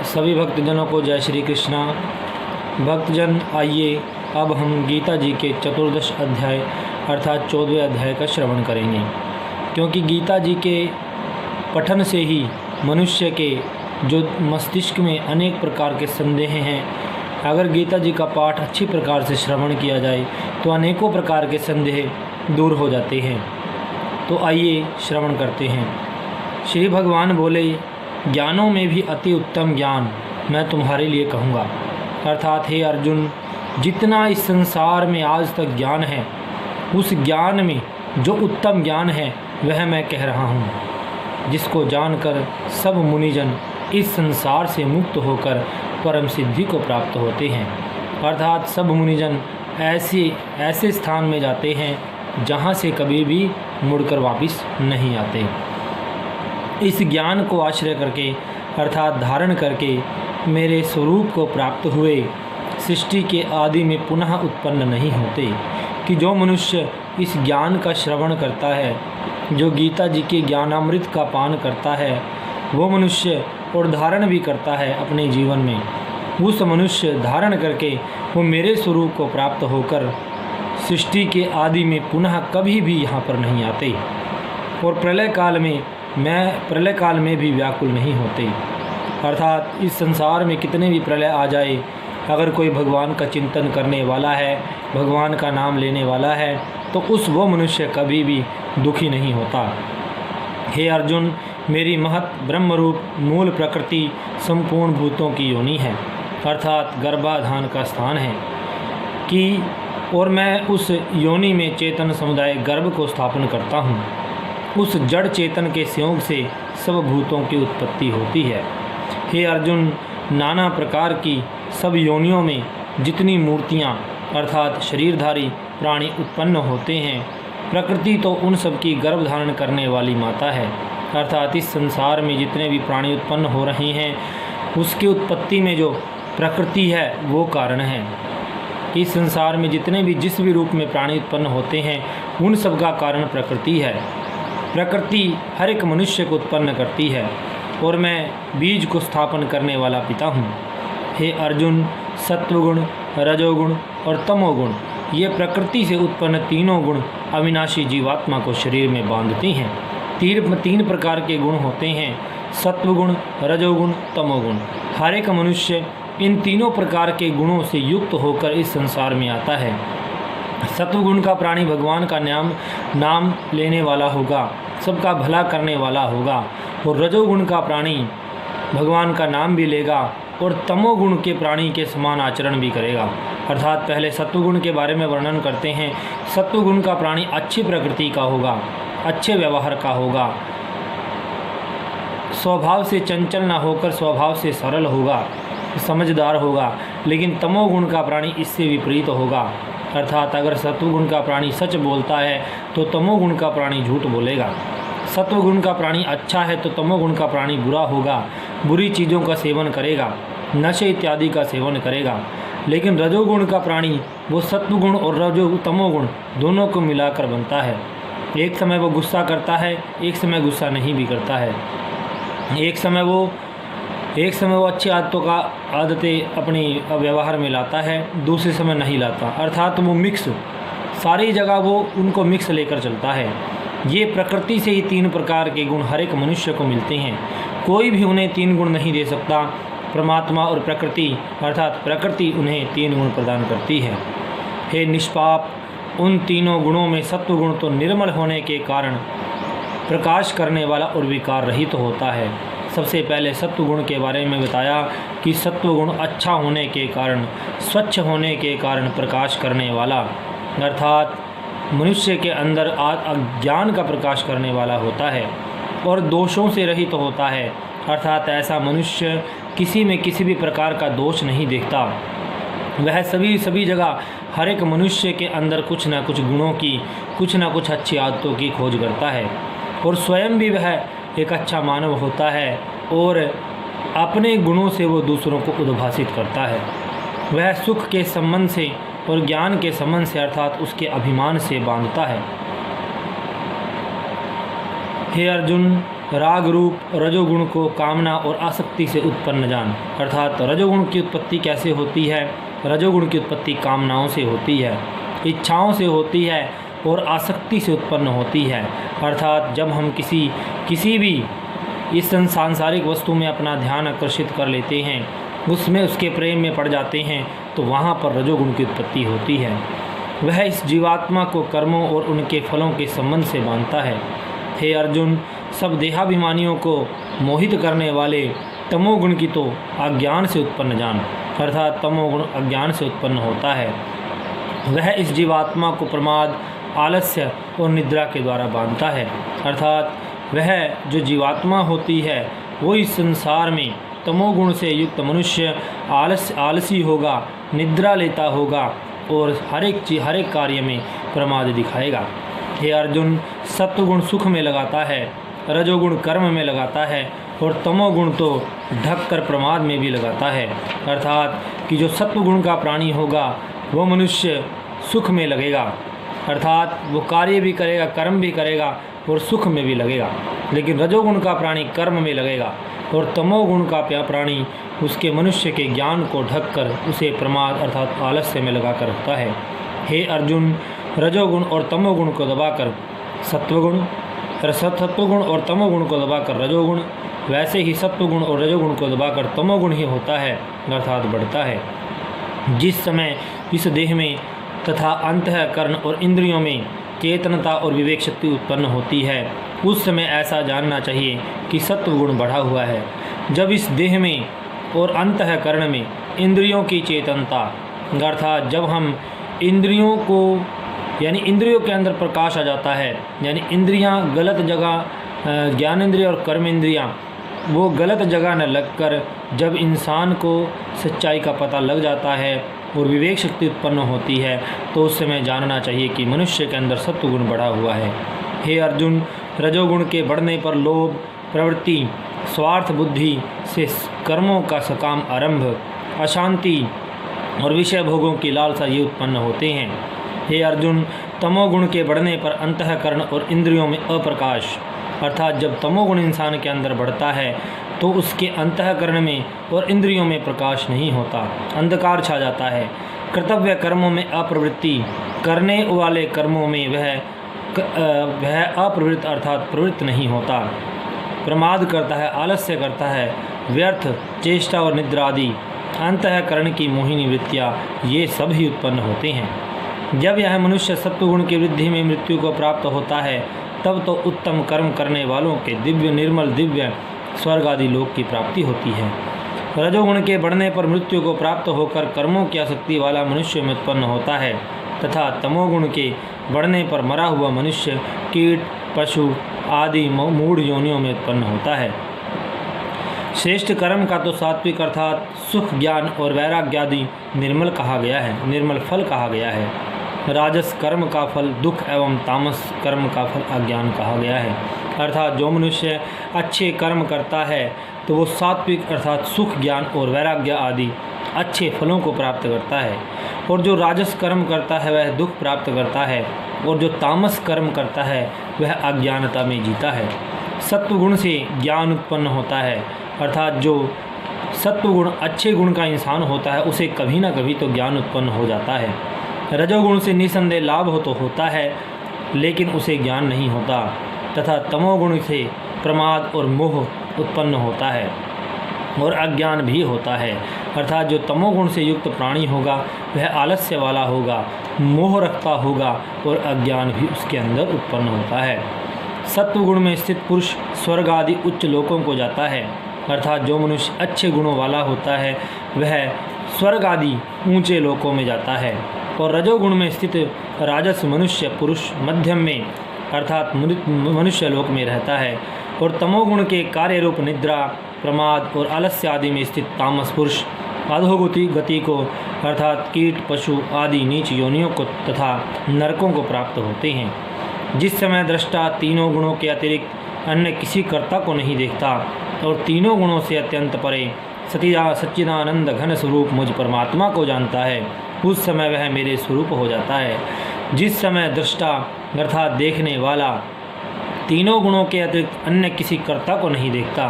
सभी भक्तजनों को जय श्री कृष्णा। भक्तजन आइए अब हम गीता जी के चतुर्दश अध्याय अर्थात 14वें अध्याय का श्रवण करेंगे, क्योंकि गीता जी के पठन से ही मनुष्य के जो मस्तिष्क में अनेक प्रकार के संदेह हैं, अगर गीता जी का पाठ अच्छी प्रकार से श्रवण किया जाए तो अनेकों प्रकार के संदेह दूर हो जाते हैं। तो आइए श्रवण करते हैं। श्री भगवान बोले, ज्ञानों में भी अति उत्तम ज्ञान मैं तुम्हारे लिए कहूँगा। अर्थात हे अर्जुन, जितना इस संसार में आज तक ज्ञान है, उस ज्ञान में जो उत्तम ज्ञान है वह मैं कह रहा हूँ, जिसको जानकर सब मुनिजन इस संसार से मुक्त होकर परम सिद्धि को प्राप्त होते हैं। अर्थात सब मुनिजन ऐसे स्थान में जाते हैं जहाँ से कभी भी मुड़कर वापस नहीं आते। इस ज्ञान को आश्रय करके अर्थात धारण करके मेरे स्वरूप को प्राप्त हुए सृष्टि के आदि में पुनः उत्पन्न नहीं होते। कि जो मनुष्य इस ज्ञान का श्रवण करता है, जो गीता जी के ज्ञानामृत का पान करता है, वो मनुष्य और धारण भी करता है अपने जीवन में, उस मनुष्य धारण करके वो मेरे स्वरूप को प्राप्त होकर सृष्टि के आदि में पुनः कभी भी यहाँ पर नहीं आते और प्रलय काल में भी व्याकुल नहीं होते। अर्थात इस संसार में कितने भी प्रलय आ जाए, अगर कोई भगवान का चिंतन करने वाला है, भगवान का नाम लेने वाला है, तो वो मनुष्य कभी भी दुखी नहीं होता। हे अर्जुन, मेरी महत ब्रह्मरूप मूल प्रकृति संपूर्ण भूतों की योनि है, अर्थात गर्भाधान का स्थान है कि और मैं उस योनि में चेतन समुदाय गर्भ को स्थापन करता हूँ। उस जड़ चेतन के संयोग से सब भूतों की उत्पत्ति होती है। हे अर्जुन, नाना प्रकार की सब योनियों में जितनी मूर्तियाँ अर्थात शरीरधारी प्राणी उत्पन्न होते हैं, प्रकृति तो उन सब की गर्भ धारण करने वाली माता है। अर्थात इस संसार में जितने भी प्राणी उत्पन्न हो रहे हैं, उसकी उत्पत्ति में जो प्रकृति है वो कारण है। इस संसार में जितने भी जिस भी रूप में प्राणी उत्पन्न होते हैं, उन सब का कारण प्रकृति है। प्रकृति हर एक मनुष्य को उत्पन्न करती है और मैं बीज को स्थापन करने वाला पिता हूँ। हे अर्जुन, सत्वगुण, रजोगुण और तमोगुण ये प्रकृति से उत्पन्न तीनों गुण अविनाशी जीवात्मा को शरीर में बांधते हैं। तीन प्रकार के गुण होते हैं, सत्वगुण, रजोगुण, तमोगुण। हर एक मनुष्य इन तीनों प्रकार के गुणों से युक्त होकर इस संसार में आता है। सत्वगुण का प्राणी भगवान का नाम लेने वाला होगा, सबका भला करने वाला होगा, और रजोगुण का प्राणी भगवान का नाम भी लेगा और तमोगुण के प्राणी के समान आचरण भी करेगा। अर्थात पहले सत्वगुण के बारे में वर्णन करते हैं। सत्वगुण का प्राणी अच्छी प्रकृति का होगा, अच्छे व्यवहार का होगा, स्वभाव से चंचल ना होकर स्वभाव से सरल होगा, समझदार होगा। लेकिन तमोगुण का प्राणी इससे विपरीत होगा। अर्थात अगर सत्वगुण का प्राणी सच बोलता है तो तमोगुण का प्राणी झूठ बोलेगा। सत्वगुण का प्राणी अच्छा है तो तमोगुण का प्राणी बुरा होगा, बुरी चीज़ों का सेवन करेगा, नशे इत्यादि का सेवन करेगा। लेकिन रजोगुण का प्राणी वो सत्वगुण और तमोगुण दोनों को मिलाकर बनता है। एक समय वो गुस्सा करता है, एक समय गुस्सा नहीं भी करता है। एक समय वो अच्छी आदतें अपनी व्यवहार में लाता है, दूसरे समय नहीं लाता। अर्थात वो मिक्स, सारी जगह वो उनको मिक्स लेकर चलता है। ये प्रकृति से ही तीन प्रकार के गुण हर एक मनुष्य को मिलते हैं। कोई भी उन्हें तीन गुण नहीं दे सकता। परमात्मा और प्रकृति अर्थात प्रकृति उन्हें तीन गुण प्रदान करती है। हे निष्पाप, उन तीनों गुणों में सत्वगुण तो निर्मल होने के कारण प्रकाश करने वाला और विकार रहित होता है। सबसे पहले सत्वगुण के बारे में बताया कि सत्वगुण अच्छा होने के कारण, स्वच्छ होने के कारण प्रकाश करने वाला, अर्थात मनुष्य के अंदर अज्ञान का प्रकाश करने वाला होता है और दोषों से रहित होता है। अर्थात ऐसा मनुष्य किसी में किसी भी प्रकार का दोष नहीं देखता। वह सभी जगह हर एक मनुष्य के अंदर कुछ ना कुछ गुणों की, कुछ ना कुछ अच्छी आदतों की खोज करता है और स्वयं भी वह एक अच्छा मानव होता है और अपने गुणों से वो दूसरों को उद्भासित करता है। वह सुख के संबंध से और ज्ञान के संबंध से अर्थात उसके अभिमान से बांधता है। हे अर्जुन, राग रूप रजोगुण को कामना और आसक्ति से उत्पन्न जान। अर्थात रजोगुण की उत्पत्ति कैसे होती है? रजोगुण की उत्पत्ति कामनाओं से होती है, इच्छाओं से होती है और आसक्ति से उत्पन्न होती है। अर्थात जब हम किसी भी इस सांसारिक वस्तु में अपना ध्यान आकर्षित कर लेते हैं, उसमें उसके प्रेम में पड़ जाते हैं, तो वहाँ पर रजोगुण की उत्पत्ति होती है। वह इस जीवात्मा को कर्मों और उनके फलों के संबंध से बांधता है। हे अर्जुन, सब देहाभिमानियों को मोहित करने वाले तमोगुण की तो अज्ञान से उत्पन्न जान। अर्थात तमोगुण अज्ञान से उत्पन्न होता है। वह इस जीवात्मा को प्रमाद, आलस्य और निद्रा के द्वारा बांधता है। अर्थात वह जो जीवात्मा होती है वो इस संसार में तमोगुण से युक्त मनुष्य आलसी होगा, निद्रा लेता होगा और हर एक कार्य में प्रमाद दिखाएगा। हे अर्जुन, सत्वगुण सुख में लगाता है, रजोगुण कर्म में लगाता है और तमोगुण तो ढककर प्रमाद में भी लगाता है। अर्थात कि जो सत्वगुण का प्राणी होगा वो मनुष्य सुख में लगेगा, अर्थात वो कार्य भी करेगा, कर्म भी करेगा और सुख में भी लगेगा। लेकिन रजोगुण का प्राणी कर्म में लगेगा और तमोगुण का प्राणी उसके मनुष्य के ज्ञान को ढककर उसे प्रमाद अर्थात आलस्य में लगाकर रखता है। हे अर्जुन, रजोगुण और तमोगुण को दबाकर सत्वगुण और तमोगुण को दबाकर रजोगुण, वैसे ही सत्वगुण और रजोगुण को दबाकर तमोगुण ही होता है, अर्थात बढ़ता है। जिस समय इस देह में तथा अंतःकरण और इंद्रियों में चेतनता और विवेक शक्ति उत्पन्न होती है, उस समय ऐसा जानना चाहिए कि सत्वगुण बढ़ा हुआ है। जब इस देह में और अंतःकरण में इंद्रियों की चेतनता, अर्थात जब हम इंद्रियों को यानी इंद्रियों के अंदर प्रकाश आ जाता है, यानी इंद्रियां गलत जगह, ज्ञानेंद्रिय और कर्मेंद्रियां वो गलत जगह न लगकर जब इंसान को सच्चाई का पता लग जाता है और विवेक शक्ति उत्पन्न होती है, तो उस समय जानना चाहिए कि मनुष्य के अंदर सत्वगुण बढ़ा हुआ है। हे अर्जुन, रजोगुण के बढ़ने पर लोभ, प्रवृत्ति, स्वार्थ बुद्धि से कर्मों का सकाम आरंभ, अशांति और विषय भोगों की लालसा ये उत्पन्न होते हैं। हे अर्जुन, तमोगुण के बढ़ने पर अंतःकरण और इंद्रियों में अप्रकाश, अर्थात जब तमोगुण इंसान के अंदर बढ़ता है तो उसके अंतःकरण में और इंद्रियों में प्रकाश नहीं होता, अंधकार छा जाता है। कर्तव्य कर्मों में अप्रवृत्ति, करने वाले कर्मों में वह अप्रवृत्त अर्थात प्रवृत्त नहीं होता, प्रमाद करता है, आलस्य करता है, व्यर्थ चेष्टा और निद्रा आदि अंतःकरण की मोहिनी वृत्तियाँ ये सब ही उत्पन्न होते हैं। जब यह मनुष्य सत्वगुण की वृद्धि में मृत्यु को प्राप्त होता है, तब तो उत्तम कर्म करने वालों के दिव्य स्वर्ग आदि लोक की प्राप्ति होती है। रजोगुण के बढ़ने पर मृत्यु को प्राप्त होकर कर्मों की आसक्ति वाला मनुष्य में उत्पन्न होता है तथा तमोगुण के बढ़ने पर मरा हुआ मनुष्य कीट, पशु आदि मूढ़ योनियों में उत्पन्न होता है। श्रेष्ठ कर्म का तो सात्विक अर्थात सुख, ज्ञान और वैराग्य आदि निर्मल फल कहा गया है। राजस कर्म का फल दुख एवं तामस कर्म का फल अज्ञान कहा गया है। अर्थात जो मनुष्य अच्छे कर्म करता है तो वो सात्विक अर्थात सुख, ज्ञान और वैराग्य आदि अच्छे फलों को प्राप्त करता है, और जो राजस कर्म करता है वह दुख प्राप्त करता है, और जो तामस कर्म करता है वह अज्ञानता में जीता है। सत्वगुण से ज्ञान उत्पन्न होता है, अर्थात जो सत्वगुण अच्छे गुण का इंसान होता है उसे कभी ना कभी तो ज्ञान उत्पन्न हो जाता है। रजोगुण से निसंदेह लाभ तो होता है लेकिन उसे ज्ञान नहीं होता, तथा तमोगुण से प्रमाद और मोह उत्पन्न होता है और अज्ञान भी होता है। अर्थात जो तमोगुण से युक्त प्राणी होगा वह आलस्य वाला होगा, मोह रखता होगा और अज्ञान भी उसके अंदर उत्पन्न होता है। सत्वगुण में स्थित पुरुष स्वर्ग आदि उच्च लोकों को जाता है, अर्थात जो मनुष्य अच्छे गुणों वाला होता है वह स्वर्ग आदि ऊंचे लोकों में जाता है, और रजोगुण में स्थित राजस मनुष्य पुरुष मध्यम में अर्थात मनुष्य लोक में रहता है, और तमोगुण के कार्य रूप निद्रा, प्रमाद और आलस्य आदि में स्थित तामस पुरुष अधोगति गति को अर्थात कीट, पशु आदि नीच योनियों को तथा नरकों को प्राप्त होते हैं। जिस समय दृष्टा तीनों गुणों के अतिरिक्त अन्य किसी कर्ता को नहीं देखता और तीनों गुणों से अत्यंत परे सच्चिदानंद घन स्वरूप मुझ परमात्मा को जानता है, उस समय वह मेरे स्वरूप हो जाता है। जिस समय दृष्टा अर्थात देखने वाला तीनों गुणों के अतिरिक्त अन्य किसी कर्ता को नहीं देखता,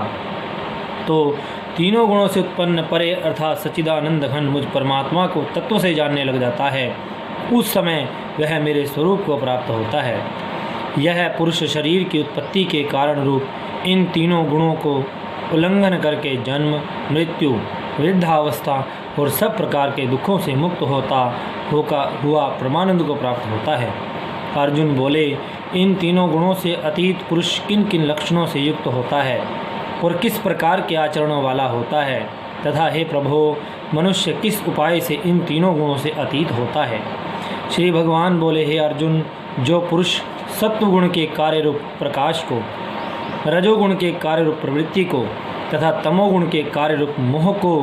तो तीनों गुणों से उत्पन्न परे अर्थात सच्चिदानंद घन मुझ परमात्मा को तत्व से जानने लग जाता है, उस समय वह मेरे स्वरूप को प्राप्त होता है। यह पुरुष शरीर की उत्पत्ति के कारण रूप इन तीनों गुणों को उल्लंघन करके जन्म, मृत्यु, वृद्धावस्था और सब प्रकार के दुखों से मुक्त हुआ परमानंद को प्राप्त होता है। अर्जुन बोले, इन तीनों गुणों से अतीत पुरुष किन किन लक्षणों से युक्त होता है और किस प्रकार के आचरणों वाला होता है, तथा हे प्रभो, मनुष्य किस उपाय से इन तीनों गुणों से अतीत होता है। श्री भगवान बोले, हे अर्जुन, जो पुरुष सत्वगुण के कार्य रूप प्रकाश को, रजोगुण के कार्य रूप प्रवृत्ति को तथा तमोगुण के कार्य रूप मोह को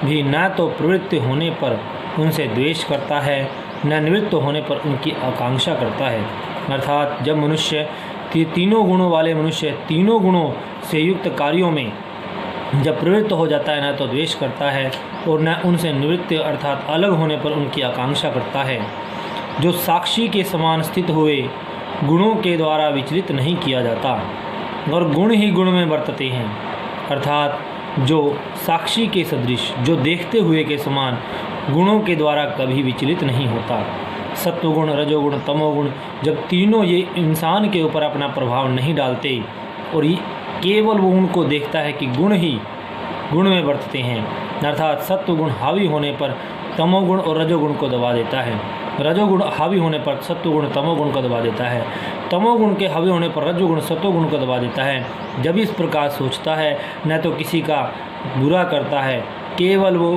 भी न तो प्रवृत्ति होने पर उनसे द्वेष करता है, न निवृत्त होने पर उनकी आकांक्षा करता है। अर्थात जब मनुष्य तीनों गुणों वाले मनुष्य तीनों गुणों से युक्त कार्यों में जब प्रवृत्त हो जाता है, न तो द्वेष करता है और न उनसे निवृत्त अर्थात अलग होने पर उनकी आकांक्षा करता है। जो साक्षी के समान स्थित हुए गुणों के द्वारा विचलित नहीं किया जाता और गुण ही गुण में वर्तते हैं, अर्थात जो साक्षी के सदृश, जो देखते हुए के समान गुणों के द्वारा कभी विचलित नहीं होता। सत्वगुण, रजोगुण, तमोगुण जब तीनों ये इंसान के ऊपर अपना प्रभाव नहीं डालते और केवल वो उनको देखता है कि गुण ही गुण में वर्तते हैं, अर्थात सत्वगुण हावी होने पर तमोगुण और रजोगुण को दबा देता है, रजोगुण हावी होने पर सत्वगुण तमोगुण को दबा देता है, तमोगुण के हावी होने पर रजोगुण सत्वगुण को दबा देता है। जब इस प्रकार सोचता है, न तो किसी का बुरा करता है, केवल वो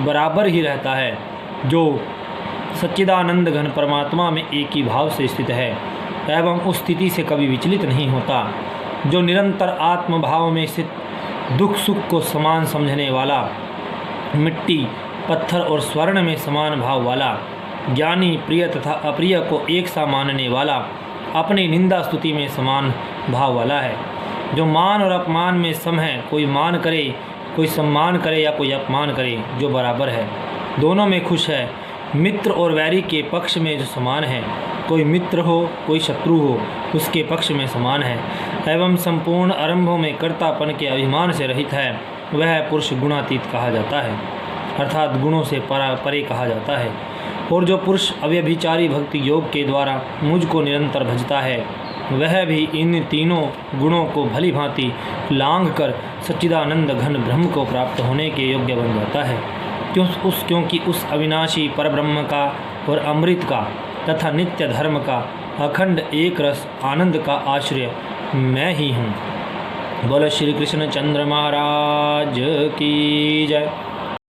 बराबर ही रहता है, जो सच्चिदानंद घन परमात्मा में एक ही भाव से स्थित है एवं उस स्थिति से कभी विचलित नहीं होता, जो निरंतर आत्म भाव में स्थित, दुख सुख को समान समझने वाला, मिट्टी, पत्थर और स्वर्ण में समान भाव वाला, ज्ञानी प्रिय तथा अप्रिय को एक सा मानने वाला, अपनी निंदा स्तुति में समान भाव वाला है, जो मान और अपमान में सम है, कोई मान करे, कोई सम्मान करे या कोई अपमान करे, जो बराबर है, दोनों में खुश है, मित्र और वैरी के पक्ष में जो समान है, कोई मित्र हो कोई शत्रु हो उसके पक्ष में समान है, एवं संपूर्ण आरंभों में कर्तापन के अभिमान से रहित है, वह पुरुष गुणातीत कहा जाता है, अर्थात गुणों से परे कहा जाता है। और जो पुरुष अव्यभिचारी भक्ति योग के द्वारा मुझको निरंतर भजता है, वह भी इन तीनों गुणों को भली भांति लांघ कर सच्चिदानंद घन ब्रह्म को प्राप्त होने के योग्य बन जाता है, क्योंकि उस अविनाशी परब्रह्म का और अमृत का तथा नित्य धर्म का अखंड एक रस आनंद का आश्रय मैं ही हूँ। बोलो श्री कृष्ण चंद्र महाराज की जय।